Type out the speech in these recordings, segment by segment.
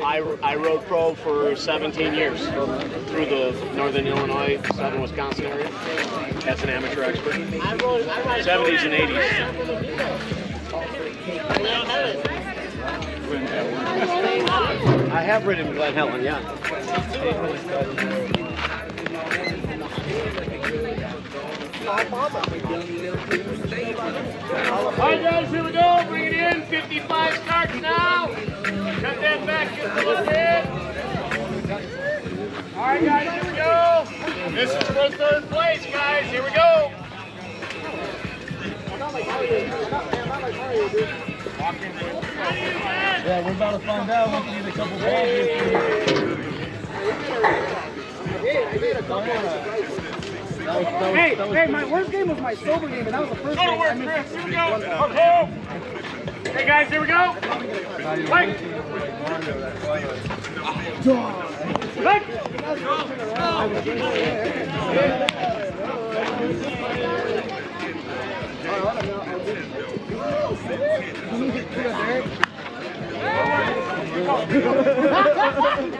I rode pro for 17 years through the northern Illinois, southern Wisconsin area. That's an amateur expert. 70s and 80s. I have ridden Glen Helen, yeah. Alright guys, here we go. Bring it in. 55 starts now. Cut that back just a little bit. Alright guys, here we go. This is for third place, guys. Here we go. Yeah, we're about to find out. We can get a couple balls Hey, my worst game was my sober game, and that was the first game. Go to work, Chris. Here we go. Okay. Hey guys, here we go. Mike. Mike.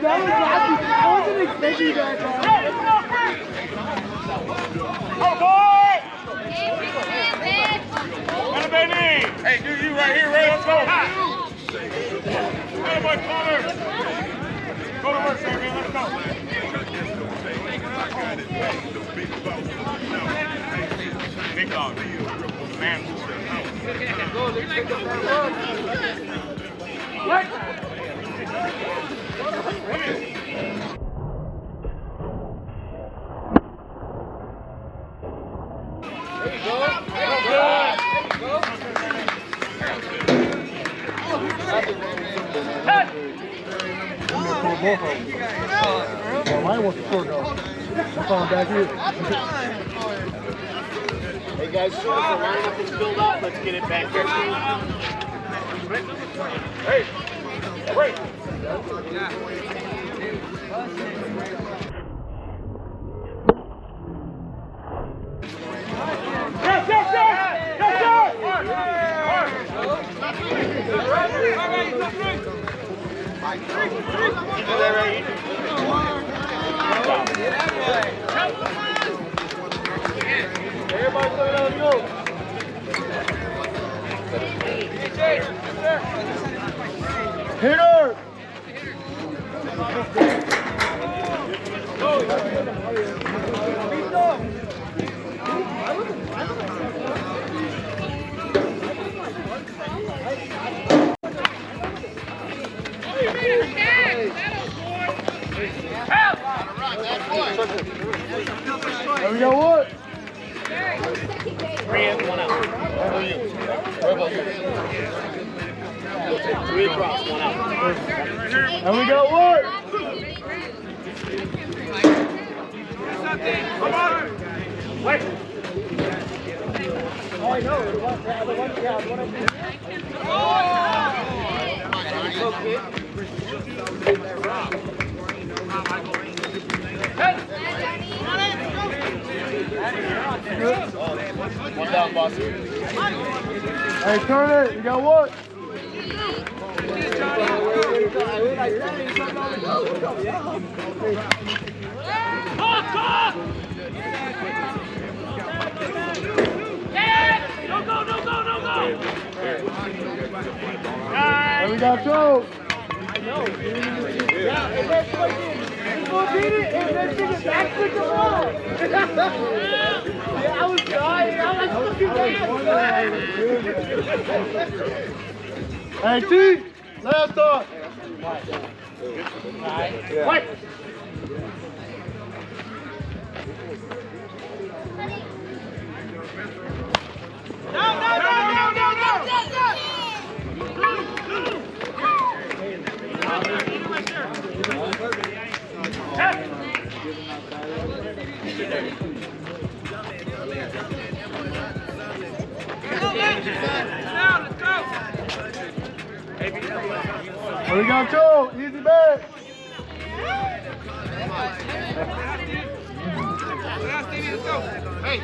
I wasn't expecting that. Oh boy! Hey, dude, you right here, Ray. Let's go. Hey, boy, Palmer. Go to work, Sammy. Let's go. Big dog. Man. What? Mine was short though. Back here. Hey guys, so the lineup is filled out. Let's get it back here. Hey, wait. Yes, yes, yes! Yes, everybody, let's go. Hitter! There we go, what? 3 in, 1 out. Three across, 1 out. And we got what? Come on! Wait! Oh, I know. The one One down, boss. Hey, turn it. You got what? And we got two. I know. Yeah, and that's what it is. People did it, and then they just actually come on. Yeah, I was dying. I was fucking Hey, T, last thought. Wait! No! Here we go, two. Easy back. Hey!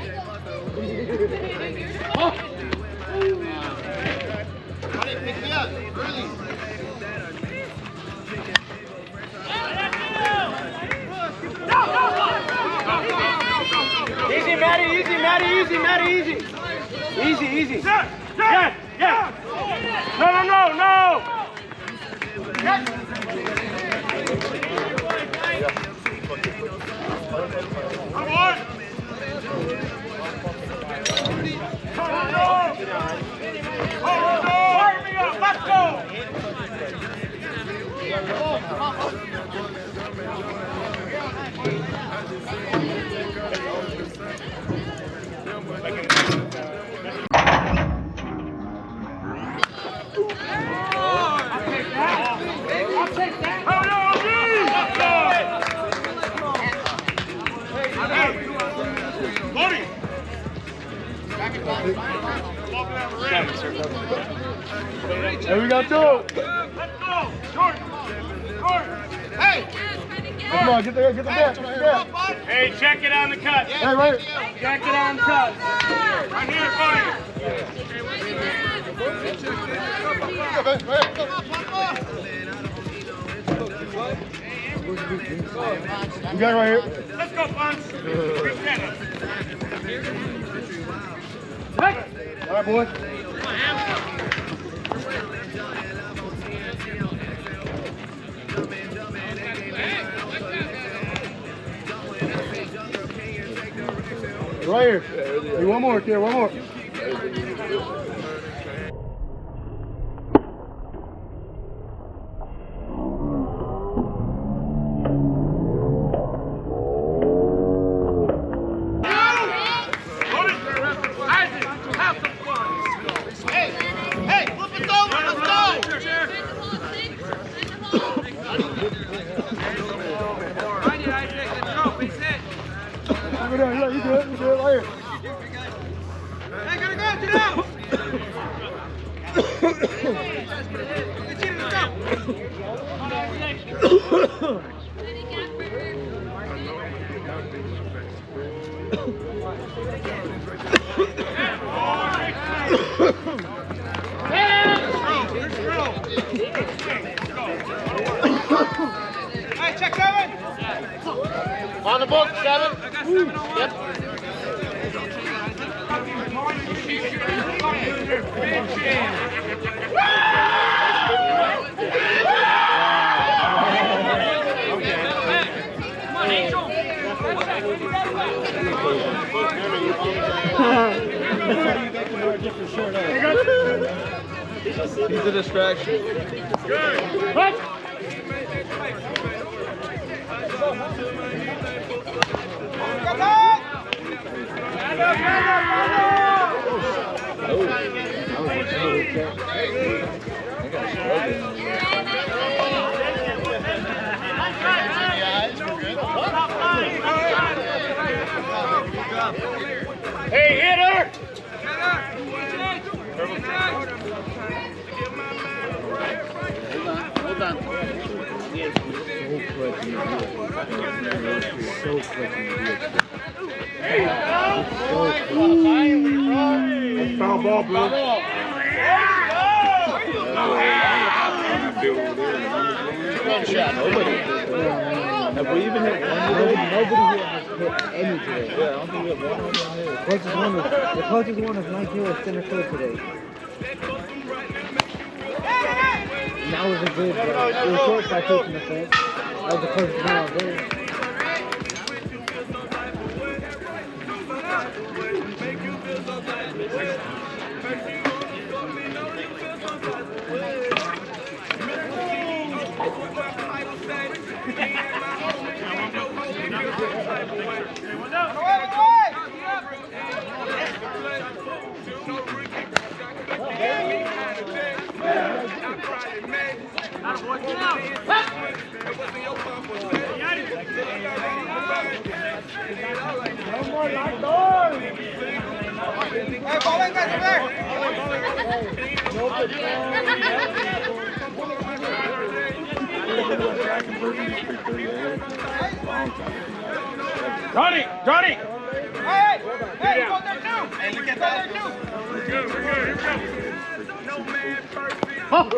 Pick me up, early. Matty, easy, Matty, easy. Easy, easy. Yes, yes. No, no, no, no. Yes. Come on. Come on. Fire me up. Let's go. There we go, two. Let's go. Jordan. Jordan. Hey. Come on, get the bat. Hey, check it on the cut. Hey, right. Check it on the cut. Right here, buddy. You got it right here. Let's go, Punch. All right, boys. Right here. Hey, one more, kid, one more. You good, right here. Hey, gotta go, get out! Hey, check 7! On the book, 7. I got 7 on 1. Yep. He's a distraction. Good. What? Hey, hitter! Hold on. So clutching. Foul ball, bro. One shot. Have we even hit one? Nobody here has hit any today. Yeah, I don't think we have one here. The closest one is 19 with center field today. And that was a good, it was short by taking the fence. That was the closest one all day. Johnny! Johnny! Hey, you go there too! Hey, look at that! We're good, we're good. Here we go. No man perfect. Come on,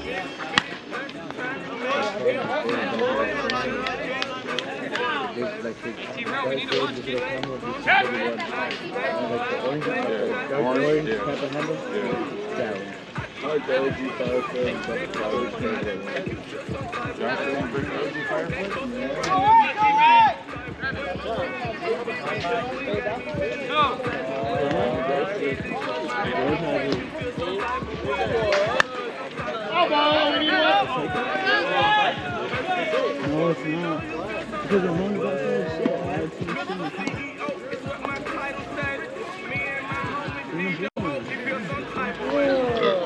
Jake. we need a bunch of dark orange type of handle? That one. I like the OG Firefly, but the flowers can't go. Josh didn't bring the OG Firefly? No, it's not. Because the one got so shit. I had seen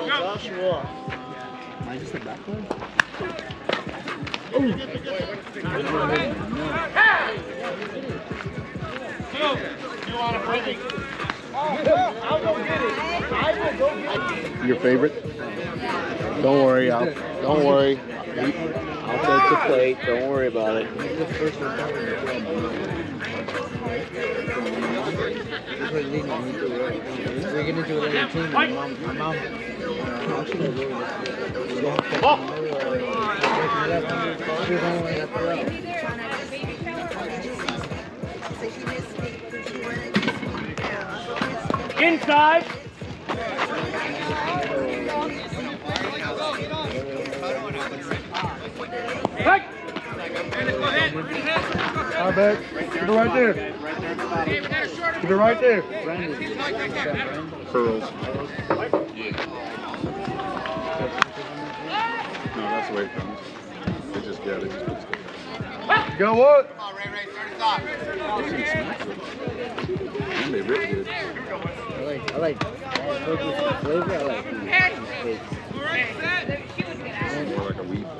Joshua. Am I just a backboard? You want a breathing? I'll go get it. I will go get it. Your favorite? Don't worry, don't worry. I'll take the plate. Don't worry about it. We're getting into another team. My mom. Inside. Right. All back. Keep it right there. Keep it right there. Curls. Yeah. No, that's the way it comes. They just get it. Go what? Come on, Ray, start us off. And they rip good. I like flavor. I like steak. More like a weed flavor.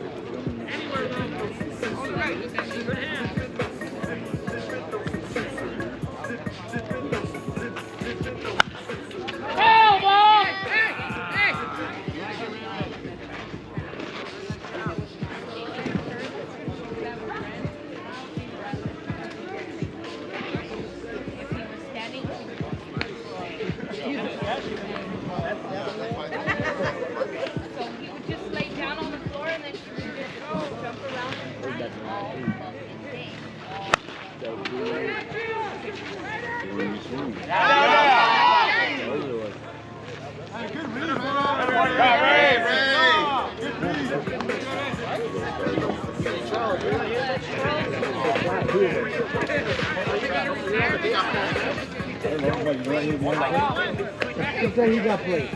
He got played. He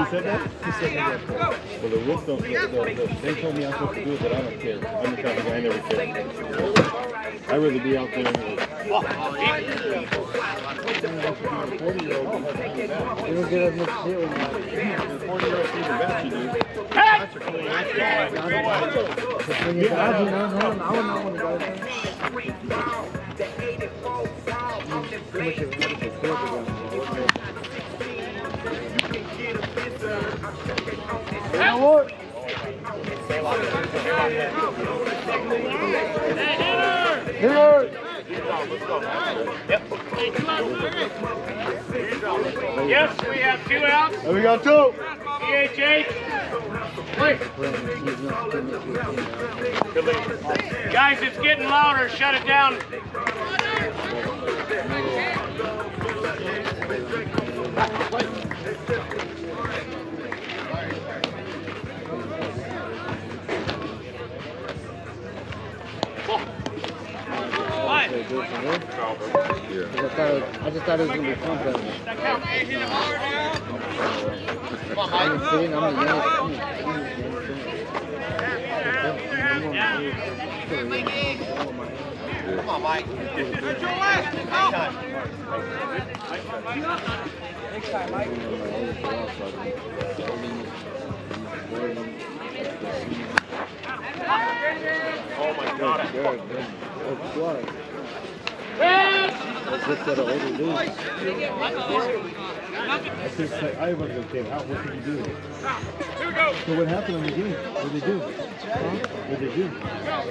said that? He said that. Well, the rules don't. They told me I'm supposed to do it, but I don't care. I'm the kind of guy I never care. I'd rather be out there and You don't get as much shit when you're 40-year-old season bet you do. when you're dodging on him. I would not want to go there. Too much of a medical field to go. Now what? Here. Yes, we have 2 outs. And we got 2. DH8. Guys, it's getting louder. Shut it down. What? Yeah. I just thought it was going to be fun. Come on, Mike. I'm sitting, I'm a young. Come on, Mike. Next time, Mike. Oh my God. Let's look at an older dude. I wasn't okay. What did you do? So what happened on the game? What did they do? Huh? What did they do?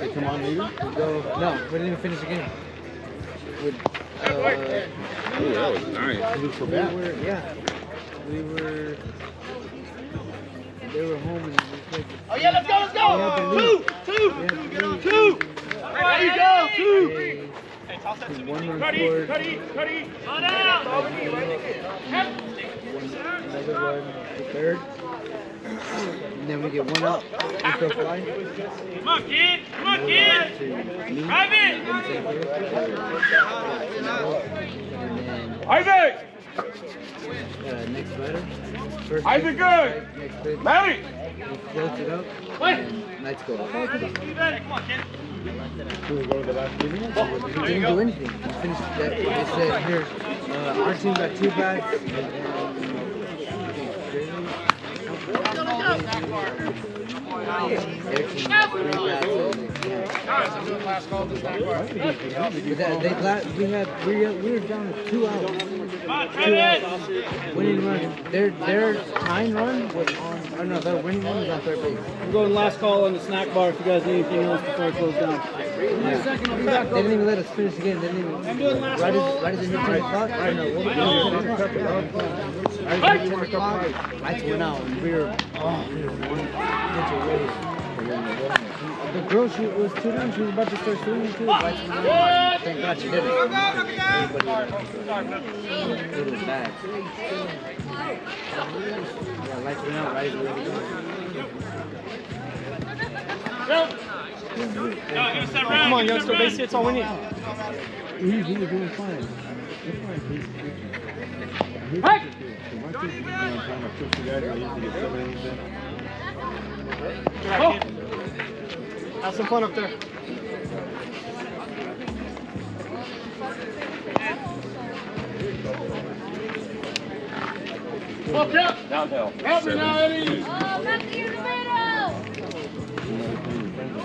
They come on later? No, we didn't even finish the game. Oh, that was nice. They were home and we played. Oh yeah, let's go. 2. There you go, two. One run Cuddy, scored. Cuddy. Another one for third. And then we get one up. Intro fly. Come on, kid. Drive it. Isaac. Next batter. First Isaac, pitch, good. Next pitch. Larry. He floats it up. Wait. And lights go off. Come on, kid. Do we go to the last meeting? He didn't do anything. He finished that. They said, here, our team got 2 bats. We were down to 2 outs. 2 outs. Winning run. Their tying run was on. Or no, their winning run was on third base. I'm going last call on the snack bar if you guys need anything else before I close down. They didn't even let us finish the game. They didn't even. I'm doing last Right call. as it hit 10 o'clock. I don't know. Lights went out and we were 1 pitch away. The girl, she was 2 down. She was about to start shooting too. Lights went out. Thank God she did it. Everybody it was bad. Yeah, lights went out right as we were going. Come on, youngster. Base hits all we need. He was doing fine. Hey! Oh. Have some fun up there. Look up! Downhill. Help me now, Eddie! Back to your middle!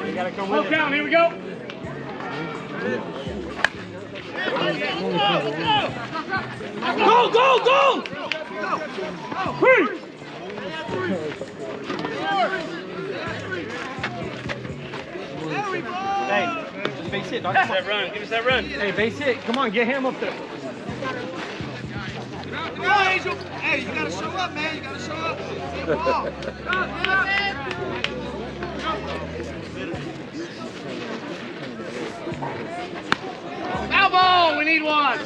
You gotta come with it. Down, here we go! Go! Hey, just base hit, dog. Give us that run. Hey, base hit. Come on, get him up there. Come on, Angel. Hey, you gotta show up, man. You gotta show up. Foul ball, we need one.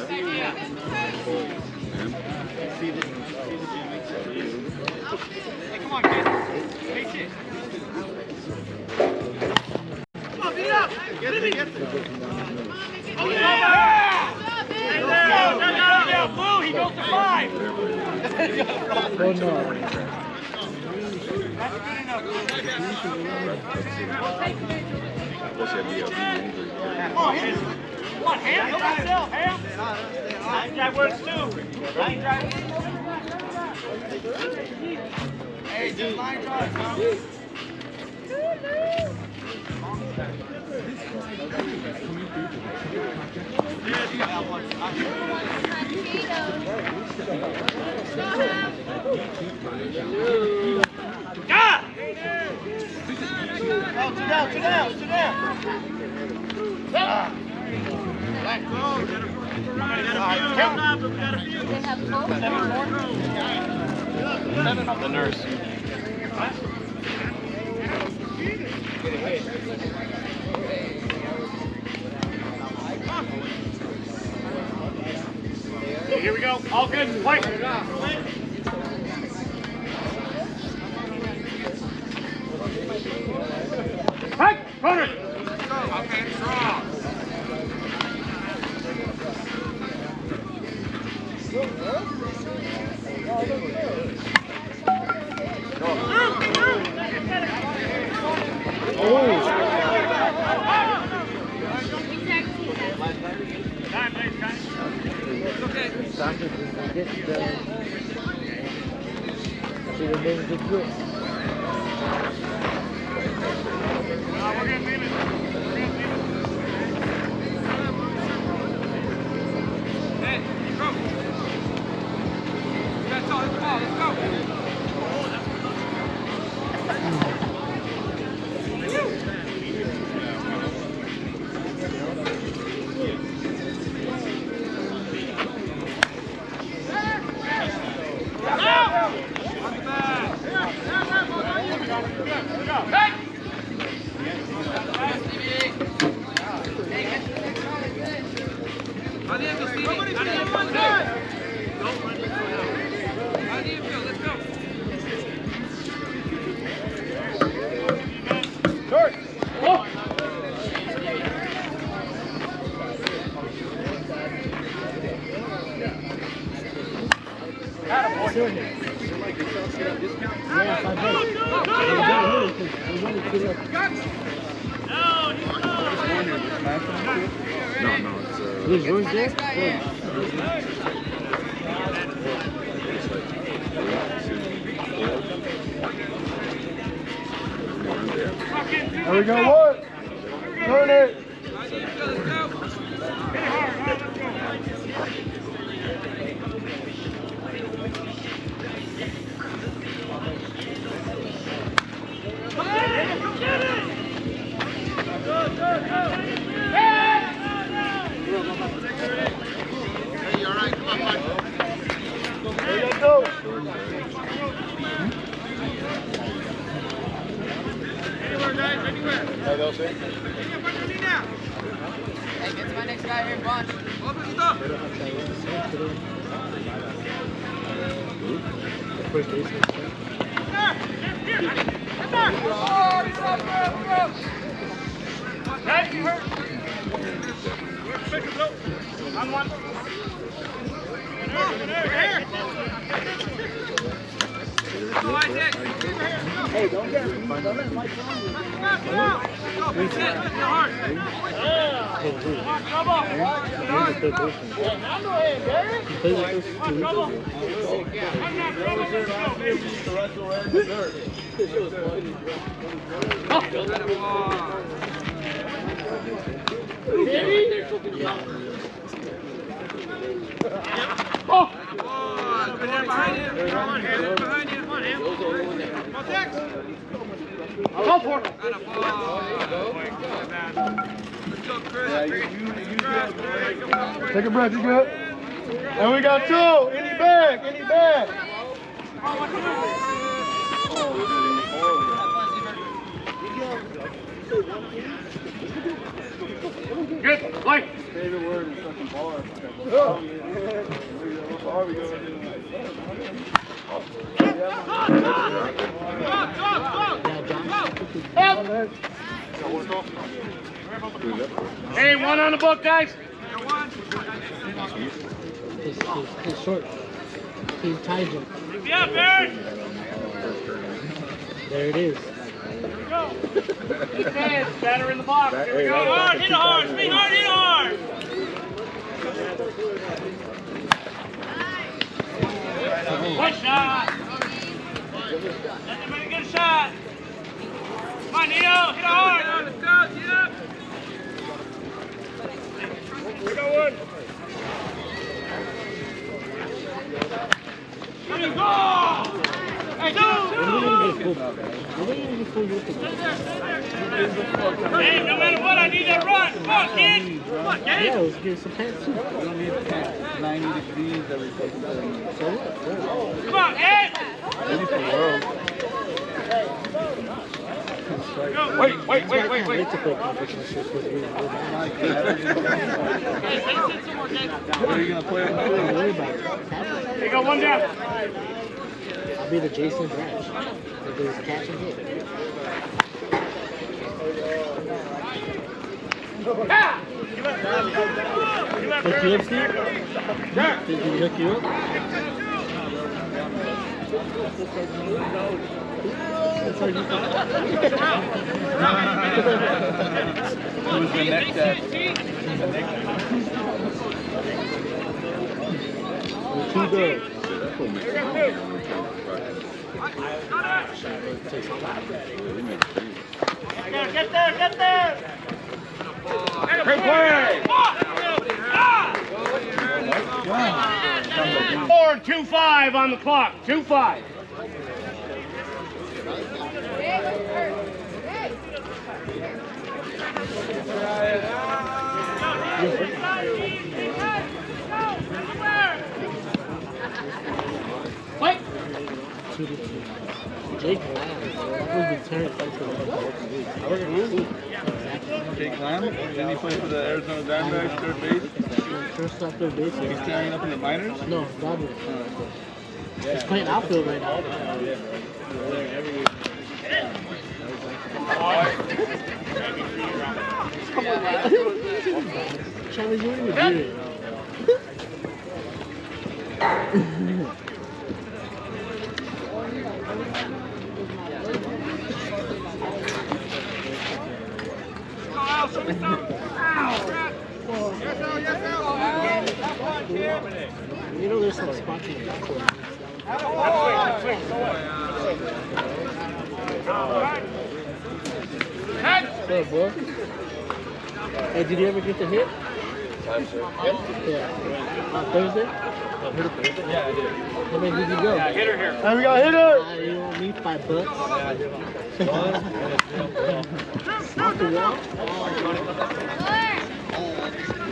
Hey, come on, kid. Base hit. Come on, beat it up. Get it. Oh, yeah! Blue, he goes to 5. Oh no. That's good enough, Blue. Come on, hit it. Come on, Ham. Help yourself, Ham. Line drive works too. Line drive. Hey, just line drive, huh? Ah! Oh, two down. Seven of the nurse. Here we go. All good. Play. Hey, corner. Okay, strong. There we go, what? Turn it. Hey, get to my next guy here, Bunch. On one. Hey, don't let Mike Oh! Go for it. Take a breath, you good? And we got two. Any bag, any bag. Good, play. Favorite word is fucking bar. Hey, one on the book, guys. He's short. He's tied him. Yeah, Barry. There it is. Go. Keep hands, batter in the box. Here we go. Hard, hit hard, swing hard, hit hard. One shot. Let everybody get a shot. Come on, Nino, hit hard. Let's go, get up. Here we go, one. Here we go. Hey, go. Hey, no matter what, I need that run. Come on, kid. Come on, kid. Yeah, let's get some pants too. You don't need 90 degrees every fucking thing. So what? Come on, Ed. Maybe for the world. Wait. Wait to play competition shit because we're What are you going to play on the not field? worried about it. Here you go, one down. I'll be the Jason Branch. If there's a catch and hit. Hook you up, Steve? Did he hook you up? That's how you thought? Who's the next step? Two girls. Get there. Great play. 4-2-5 on the clock. 2-5. Wait. Jake Lamb. That was the turn. I work at Jake Lamb? Didn't he play for the Arizona Diamondbacks, third base? First up third base. He's carrying up in the minors? No, Dodgers. He's playing outfield right now. Come on, man. Challenge, what are you doing? You know there's some spots in the backcourt. What's up, boy? Hey, did you ever get the hit? Yeah. On Thursday? Yeah, I did. How many did you go? Yeah, hit her here. Hey, we got hitter! You want me $5? Off the wall?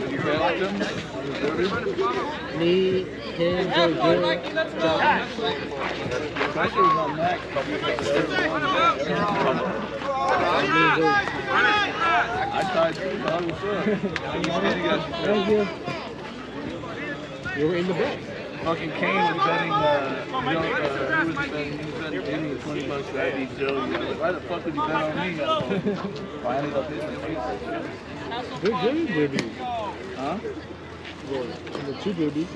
You play like them? Me, him, Joe, John. Actually, was on Mac. I tried to. How was Thank you. You were in the back. Fucking Kane was betting, who was betting? He was betting Jimmy $20 for ID Joe. He was like, why the fuck would you bet on me? I ended up hitting the face. Good game, baby. Huh? The two babies.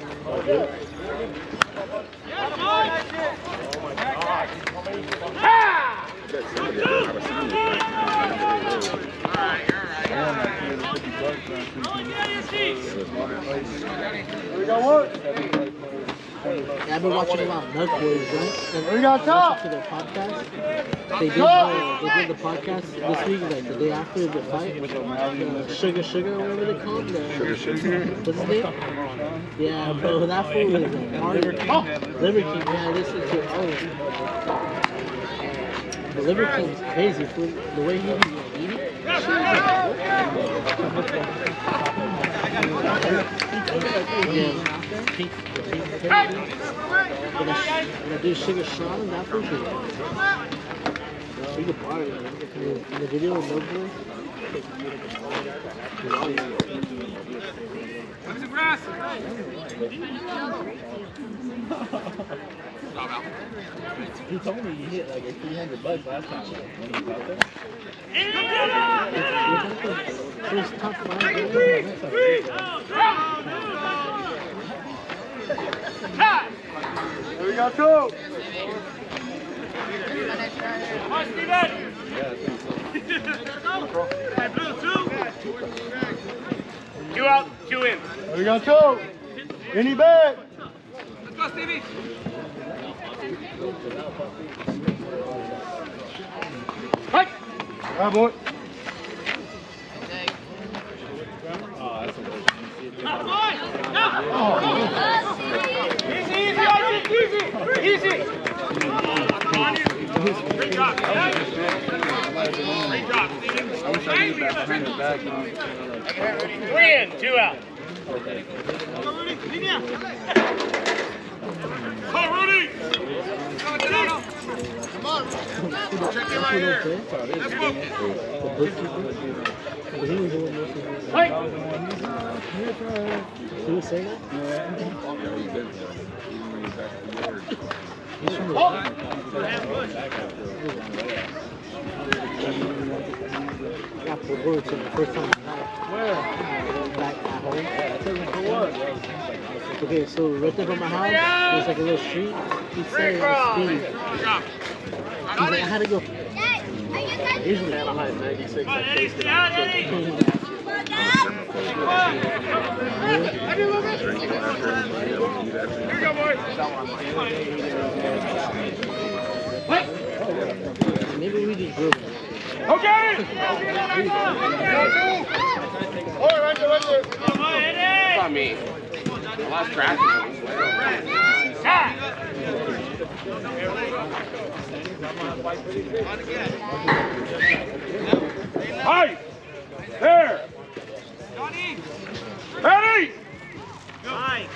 Yeah, I've been watching a lot of Nug Boys, right? And We got top. to their podcast. They did the podcast this week, like the day after the fight. Sugar or whatever they call it. Sugar. What's his name? Yeah, bro, that fool is hard. Liver King, yeah, I listened to all of it. The Liver King's crazy, fool. The way he be eating. Yeah, pink potato. When I do sugar shot and that fool is we could bar it, in the video with Nug Boys. Where's the grass? He told me you hit like $300 last time when he was out there. First top five. We got two. Come on, Steven! Hey, blue, two. Two out, two in. We got two. Any back. Let's go, Stevie! All right, boy. Easy! Great drop. Great drop, Steven. I wish I could get back behind the back. Three in, two out. Go, Rudy! Come on! Check it right here. Let's go. Wait. Did he say that? After work, the first time back at home. Okay, so right there from my house, there's like a little street. He said speed. He's like, I had to go. Usually, Anaheim 96. Come on, Eddie, stay out, Eddie! Here we go, boys! Maybe we just drove. Okay! Oh, right there. Come on, Eddie! It's not me. The last track. Hi! There! Ready! Hi!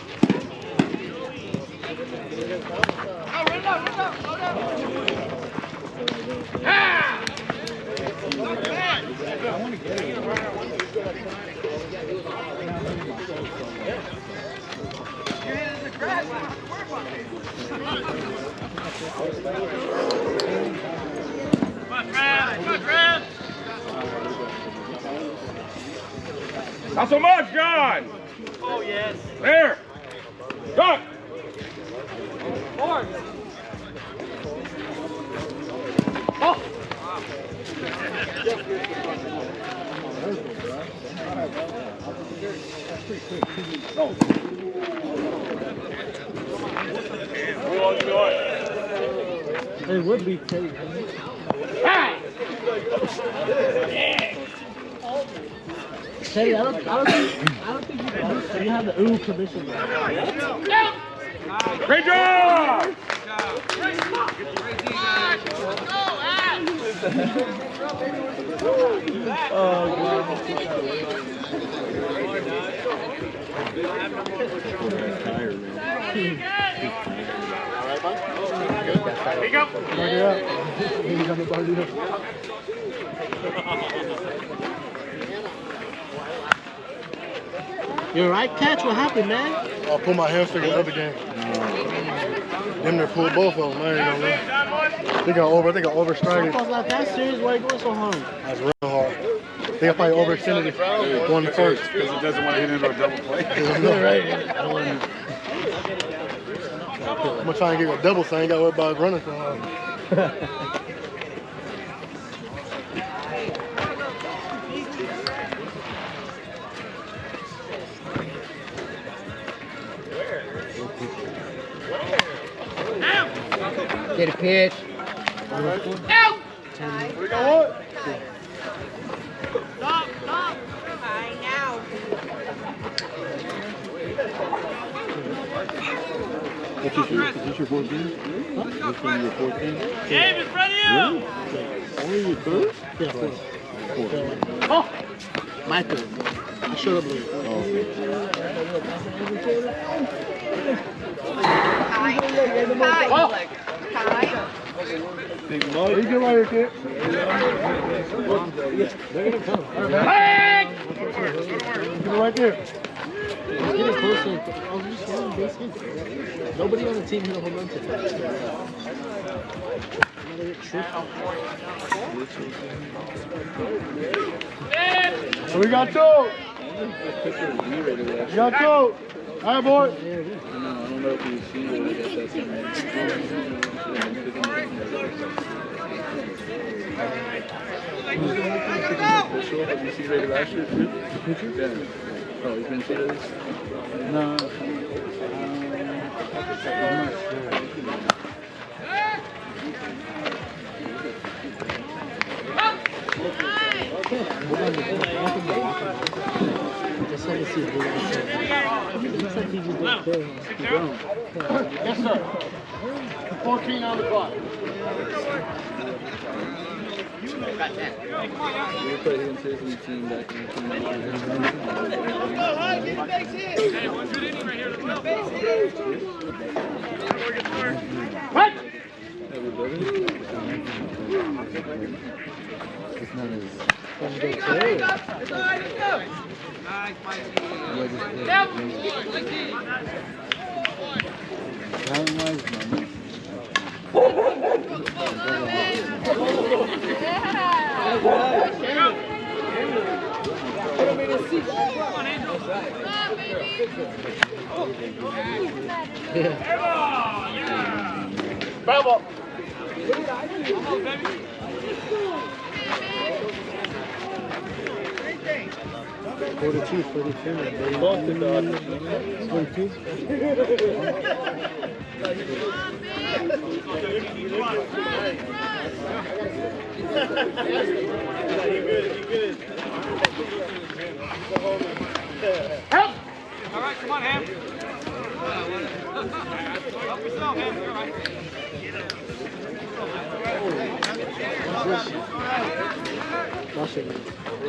Not so much, John! Oh, yes. There! Go! Forward! Oh! It would be pretty. Teddy, I don't think you have the ooh permission. Great job! Oh, God. Tired, man. Here you go. You're right, Catch? What happened, man? I pulled my hamstring in the other game. Them there pulled both of them. I ain't gonna lie. They got overstride. Football's not that serious. Why are you going so hard? That's real hard. They got probably overextended it. Going first. Because it doesn't want to hit into a double play. Right. I'm gonna try and get a double so I ain't got to worry about running so hard. Get a pitch. Out! We got what? Stop! Stop! Hi, now. Is this your 14? Huh? Is this one your 14? Gabe, in front of you! Only your third? Yeah, fourth. Oh! My third. I showed up late. Oh, Hi. Hi. Big mug. You get right here, kid. They're going to come. Hey! Get right there. He's getting closer. I was just running base hit. Nobody on the team hit a home run today. So we got two. We got two. All right, boy. I don't know if you've seen it. I guess that's Have you seen Rated last year too? Yeah. Oh, he's been seeing this? No. I'm not sure. Just let me see if it looks like he just went there. Yes, sir. 14 on the clock. We played against his team back in the What? It's not as... Bravo! 42, 42. Lost the dog. 42. Help! All right, come on, Ham. Help yourself, Ham. You're all right.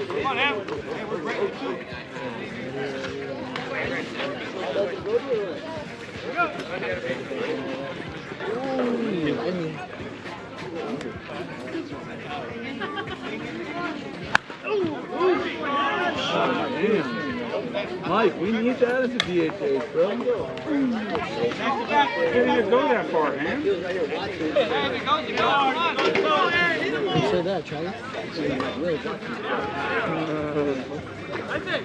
Come on, Ham. Hey, we're great. Mike, we need that as a DHA, bro. Back to back. You didn't even go that far, man. There we go. You go. Say that, Charlie. That's it.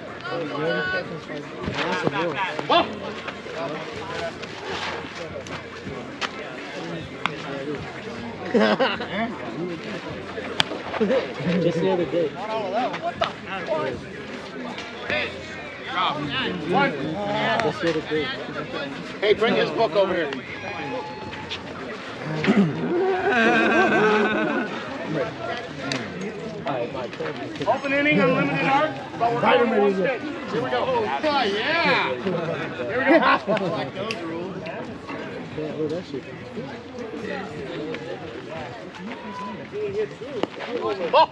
Just the other day. One. Just the other day. Hey, bring his book over here. Open inning, unlimited art, but we're going one stage. Here we go. Oh, yeah. Here we go. I like those rules. Yeah, oh, that shit. Ball.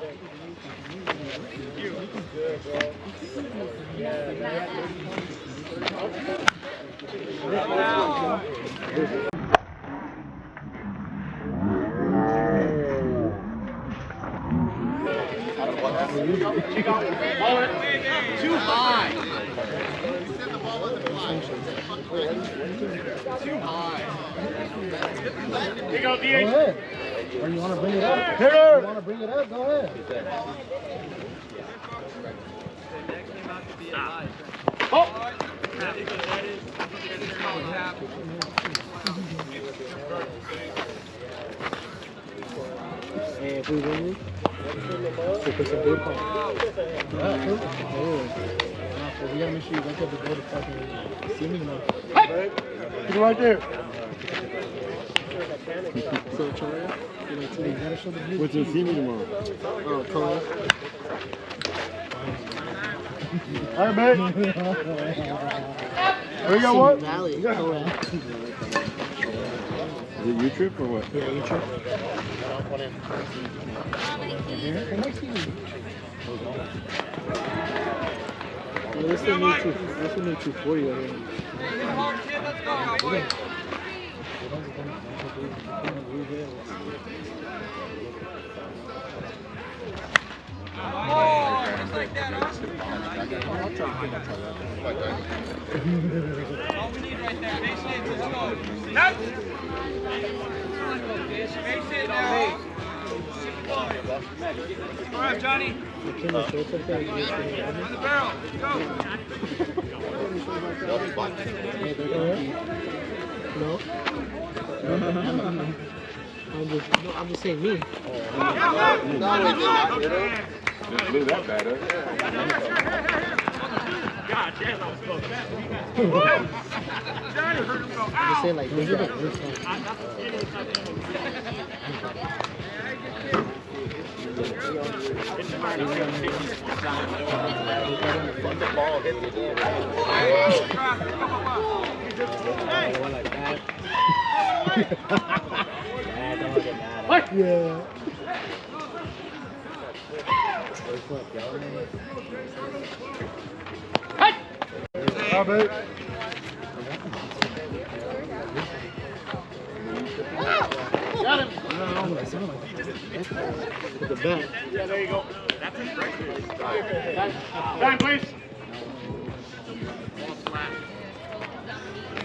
Too high. Too high. Here you go, DH. Go ahead. Or you want to bring it up? Hit You her. want to bring it up? Go ahead. Oh. Hey, if we win this, we'll put some big on. Yeah, true. Oh. We gotta make sure you don't have to go to fucking see me now. He's right there. So, Charlie, you like to gotta show the blue. What's in see me tomorrow? Oh, color. All right, mate. Here you go, what? Valley, color. Is it you trip or what? Yeah, you trip. This one needs 240 over here. Hard kid, let's go, cowboy. Oh, just like that, huh? All we need right there. Base hit, let's go. Yep. Base hit now. All right, Johnny. On the barrel. Go. No. I'm just saying me. Didn't blew that bad, huh? God damn, that was close. I'm just saying like this. Yeah. How big? Got him. With the bat. Yeah, there you go. Time, please.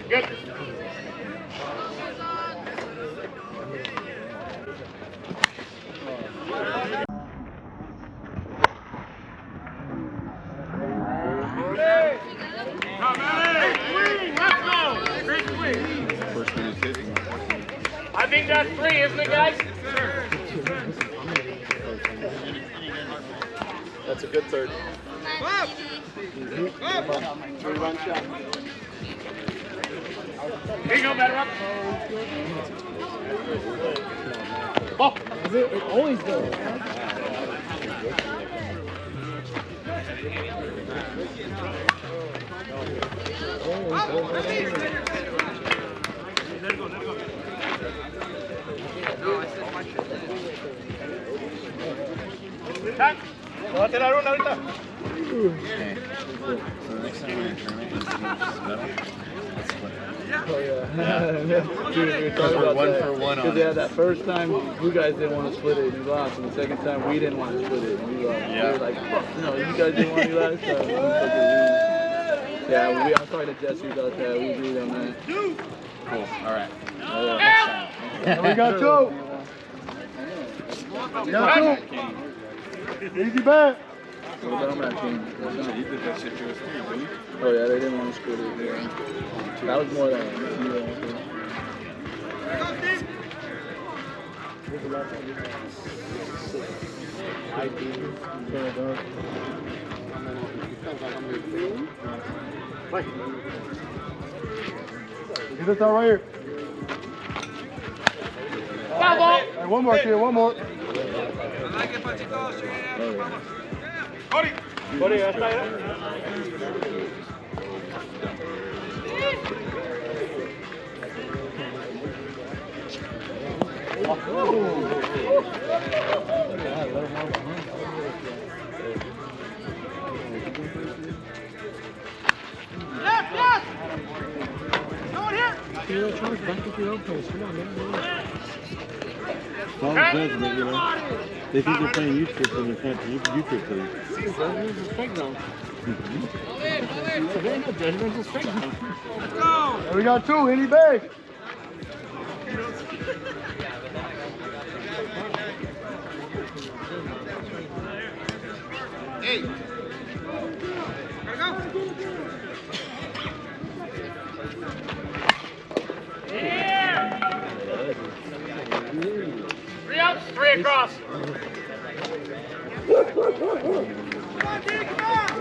Good. I think that's 3, isn't it, guys? That's a good third. Up! 3-run shot. Here you go, better up. Ball. It always goes. Time. ¿Va a tirar una ahorita? Okay. So the next time we're in a tournament, is metal. Let's split it. Oh, yeah. Dude, we were talking about one that. for one on Because, yeah, that first time, you guys didn't want to split it and you lost. And the second time, we didn't want to split it and we lost. Yeah. We were like, fuck, no, you guys didn't want me last time. We fucking lose. Yeah, I was talking to Jesse about that. We agreed on that. Cool. All right. We got two. We got two. Easy bet. What about that game? He did that shit to us too, didn't he? Oh yeah, they didn't want to split it. Yeah. That was more than Get this out right here. Hey, one more, kid, one more. Cody, ya está, ya. Left, left! No one here! Follow judgment, you know. They think they're playing U-Trip when they're playing U-Trip things. There we got two, any bag. Hey. Gotta go. Three up, three across. Come on, D, come on.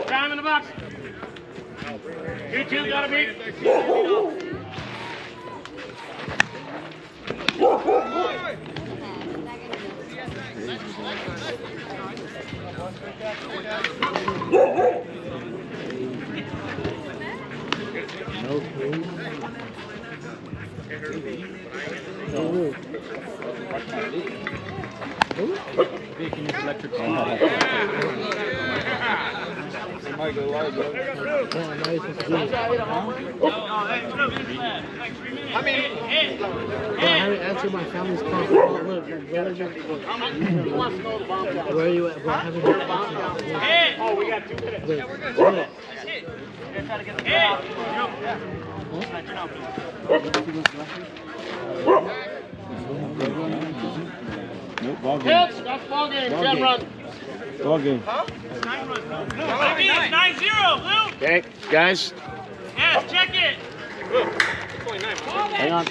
Time in the box. You two gotta beat. I answered my family's call. Look, my brother's where are you at? Bro, I haven't heard answer. Oh, we got 2 minutes. Look, Nope, ball game. Hits, that's ball game. 10 runs. Ball game. It's 9-0, Blue. Okay, guys. Yes, check it. Hang on.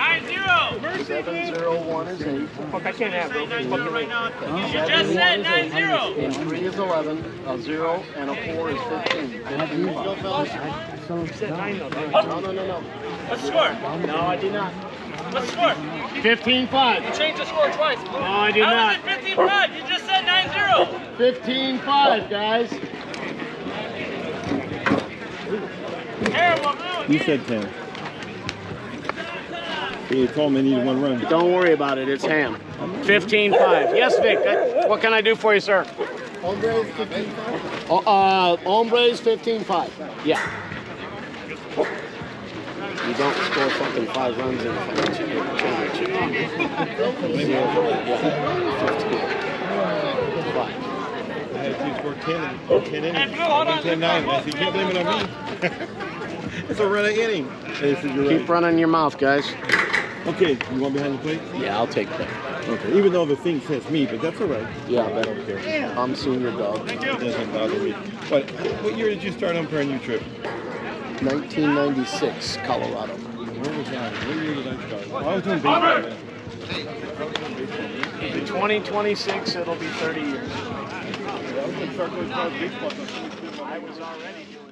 9-0. 701 is 8. Fuck, I can't have it. 9-0 right now. You just said 9-0. And 3 is 11. A 0 and a 4 is 15. No. What's the score? No, I did not. What's the score? 15-5. You changed the score twice. No, I did not. How is it 15-5? You just said 9-0. 15-5, guys. Terrible, Blue. You said 10. You told me I needed 1 run. Don't worry about it. It's ham. 15-5. Yes, Vic. What can I do for you, sir? Hombres 15-5. Hombres 15-5. Yeah. You don't score fucking 5 runs in a fucking championship. 5. I had to score 10 innings. 10-9. I said, you can't blame it on me. It's a run of inning. They said, you're Keep running your mouth, guys. Okay, you want behind the plate? Yeah, I'll take that. Okay, even though the thing says me, but that's all right. Yeah, I don't care. I'm senior dog. It doesn't bother me. But what year did you start umpiring U-Trip? 1996, Colorado. Where was I? What year did I start? Well, I was doing baseball then. In 2026, it'll be 30 years. can start those cars big spots. I was already doing